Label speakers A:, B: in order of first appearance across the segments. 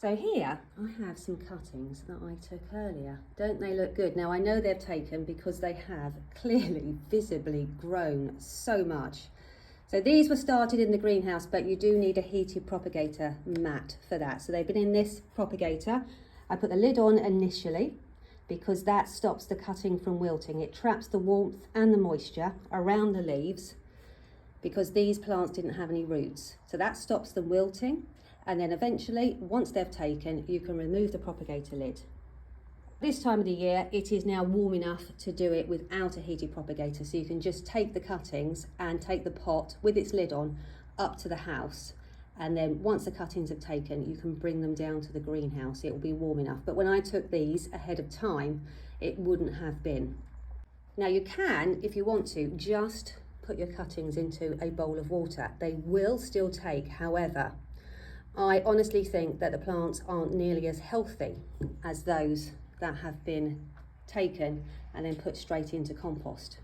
A: So here I have some cuttings that I took earlier. Don't they look good? Now I know they're taken because they have clearly, visibly grown so much. So these were started in the greenhouse, but you do need a heated propagator mat for that. So they've been in this propagator. I put the lid on initially because that stops the cutting from wilting. It traps the warmth and the moisture around the leaves because these plants didn't have any roots. So that stops them wilting. And then eventually, once they've taken, you can remove the propagator lid. This time of the year, it is now warm enough to do it without a heated propagator. So you can just take the cuttings and take the pot with its lid on up to the house. And then once the cuttings have taken, you can bring them down to the greenhouse. It will be warm enough. But when I took these ahead of time, it wouldn't have been. Now you can, if you want to, just put your cuttings into a bowl of water. They will still take, however, I honestly think that the plants aren't nearly as healthy as those that have been taken and then put straight into compost.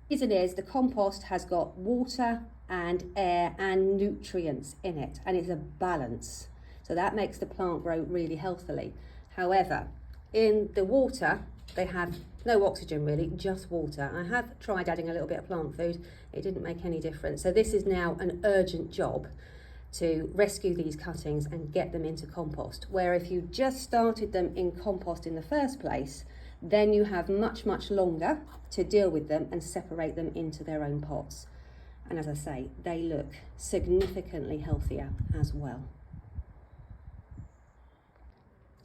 A: The reason is the compost has got water and air and nutrients in it, and it's a balance. So that makes the plant grow really healthily. However, in the water, they have no oxygen really, just water. I have tried adding a little bit of plant food. It didn't make any difference. So this is now an urgent job to rescue these cuttings and get them into compost. Where if you just started them in compost in the first place, then you have much longer to deal with them and separate them into their own pots. And as I say, they look significantly healthier as well.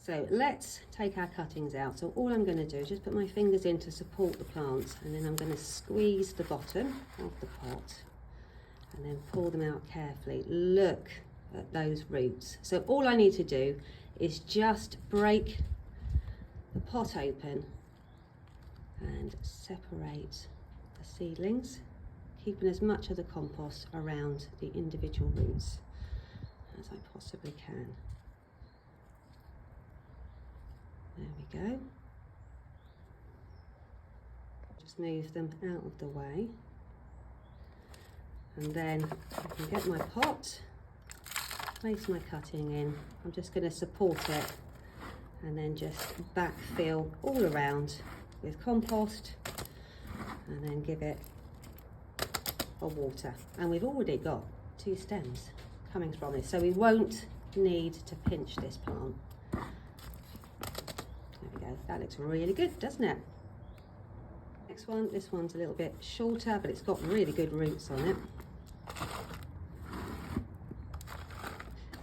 A: So let's take our cuttings out. So all I'm going to do is just put my fingers in to support the plants, and then I'm going to squeeze the bottom of the pot and then pull them out carefully. Look at those roots. So all I need to do is just break the pot open and separate the seedlings, keeping as much of the compost around the individual roots as I possibly can. There we go. Just move them out of the way. And then I can get my pot, place my cutting in. I'm just going to support it and then just backfill all around with compost and then give it a water. And we've already got 2 stems coming from this, so we won't need to pinch this plant. There we go. That looks really good, doesn't it? Next one, this one's a little bit shorter, but it's got really good roots on it.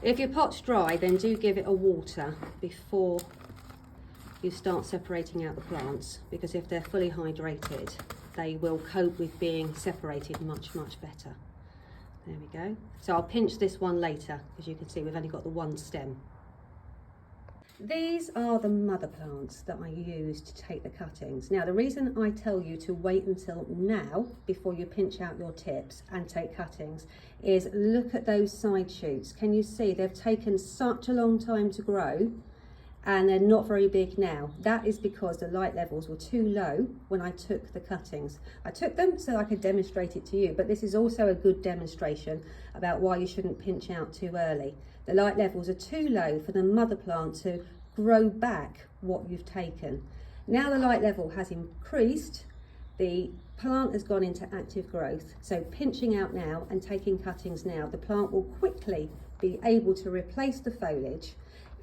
A: If your pot's dry, then do give it a water before you start separating out the plants, because if they're fully hydrated, they will cope with being separated much better. There we go. So I'll pinch this one later, because you can see we've only got the 1 stem. These are the mother plants that I used to take the cuttings. Now, the reason I tell you to wait until now before you pinch out your tips and take cuttings is look at those side shoots. Can you see they've taken such a long time to grow and they're not very big now? That is because the light levels were too low when I took the cuttings. I took them so I could demonstrate it to you, but this is also a good demonstration about why you shouldn't pinch out too early. The light levels are too low for the mother plant to grow back what you've taken. Now the light level has increased, the plant has gone into active growth, so pinching out now and taking cuttings now, the plant will quickly be able to replace the foliage,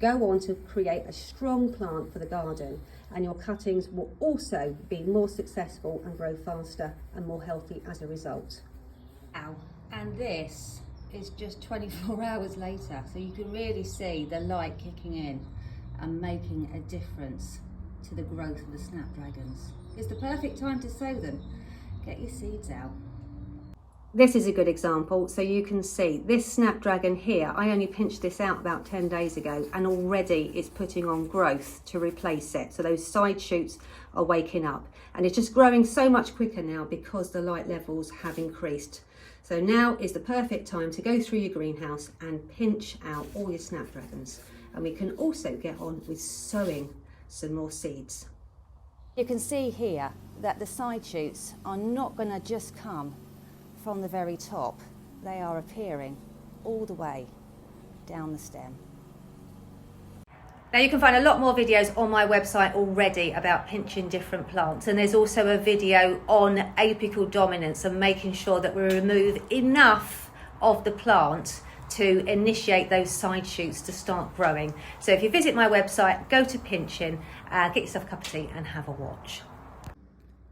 A: go on to create a strong plant for the garden, and your cuttings will also be more successful and grow faster and more healthy as a result. Ow. And this is just 24 hours later, so you can really see the light kicking in and making a difference to the growth of the snapdragons. It's the perfect time to sow them. Get your seeds out. This is a good example, so you can see this snapdragon here, I only pinched this out about 10 days ago and already it's putting on growth to replace it. So those side shoots are waking up and it's just growing so much quicker now because the light levels have increased. So now is the perfect time to go through your greenhouse and pinch out all your snapdragons. And we can also get on with sowing some more seeds. You can see here that the side shoots are not going to just come from the very top. They are appearing all the way down the stem. Now you can find a lot more videos on my website already about pinching different plants, and there's also a video on apical dominance and making sure that we remove enough of the plant to initiate those side shoots to start growing. So if you visit my website, go to pinching, get yourself a cup of tea and have a watch.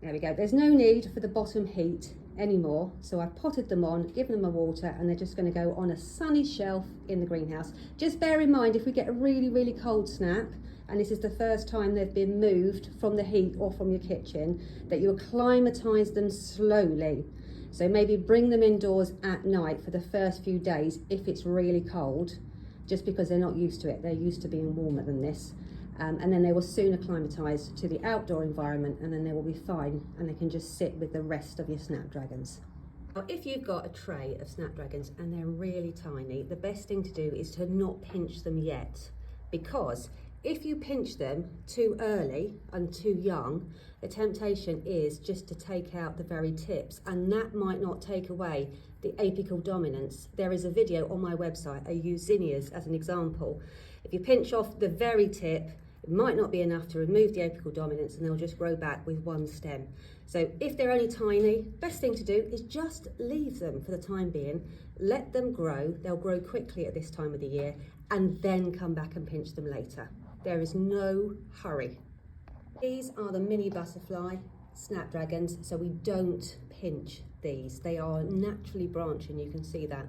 A: There we go. There's no need for the bottom heat anymore, so I've potted them on, given them a water, and they're just going to go on a sunny shelf in the greenhouse. Just bear in mind, if we get a really cold snap, and this is the first time they've been moved from the heat or from your kitchen, that you acclimatise them slowly. So maybe bring them indoors at night for the first few days if it's really cold, just because they're not used to it. They're used to being warmer than this. And then they will soon acclimatise to the outdoor environment, and then they will be fine and they can just sit with the rest of your Snapdragons. Now, if you've got a tray of Snapdragons and they're really tiny, the best thing to do is to not pinch them yet, because if you pinch them too early and too young, the temptation is just to take out the very tips, and that might not take away the apical dominance. There is a video on my website. I use zinnias as an example. If you pinch off the very tip, it might not be enough to remove the apical dominance, and they'll just grow back with one stem. So if they're only tiny, best thing to do is just leave them for the time being, let them grow. They'll grow quickly at this time of the year, and then come back and pinch them later. There is no hurry. These are the mini butterfly Snapdragons, so we don't pinch these. They are naturally branching, you can see that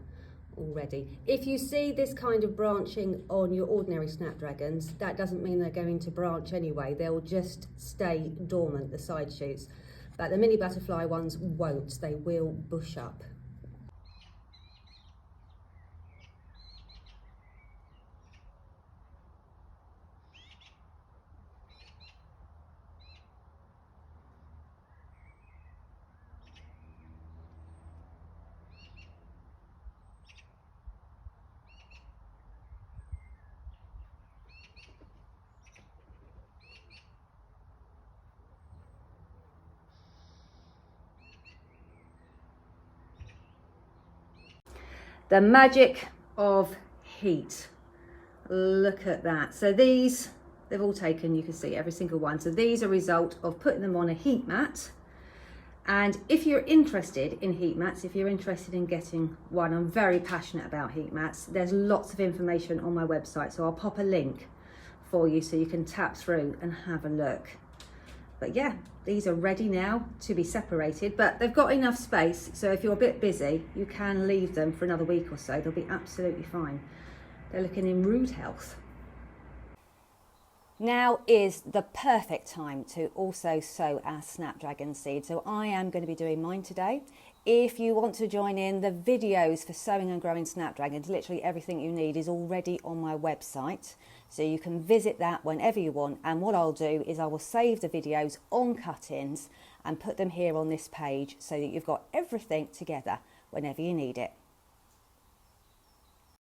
A: already. If you see this kind of branching on your ordinary Snapdragons, that doesn't mean they're going to branch anyway. They'll just stay dormant, the side shoots. But the mini butterfly ones won't, they will bush up. The magic of heat. Look at that. So these, they've all taken, you can see every single one. So these are a result of putting them on a heat mat. And if you're interested in heat mats, if you're interested in getting one, I'm very passionate about heat mats. There's lots of information on my website, so I'll pop a link for you so you can tap through and have a look. But yeah, these are ready now to be separated, but they've got enough space, so if you're a bit busy, you can leave them for another week or so. They'll be absolutely fine. They're looking in rude health. Now is the perfect time to also sow our Snapdragon seed. So I am going to be doing mine today. If you want to join in, the videos for sowing and growing Snapdragons, literally everything you need is already on my website. So you can visit that whenever you want. And what I'll do is I will save the videos on cut-ins and put them here on this page so that you've got everything together whenever you need it.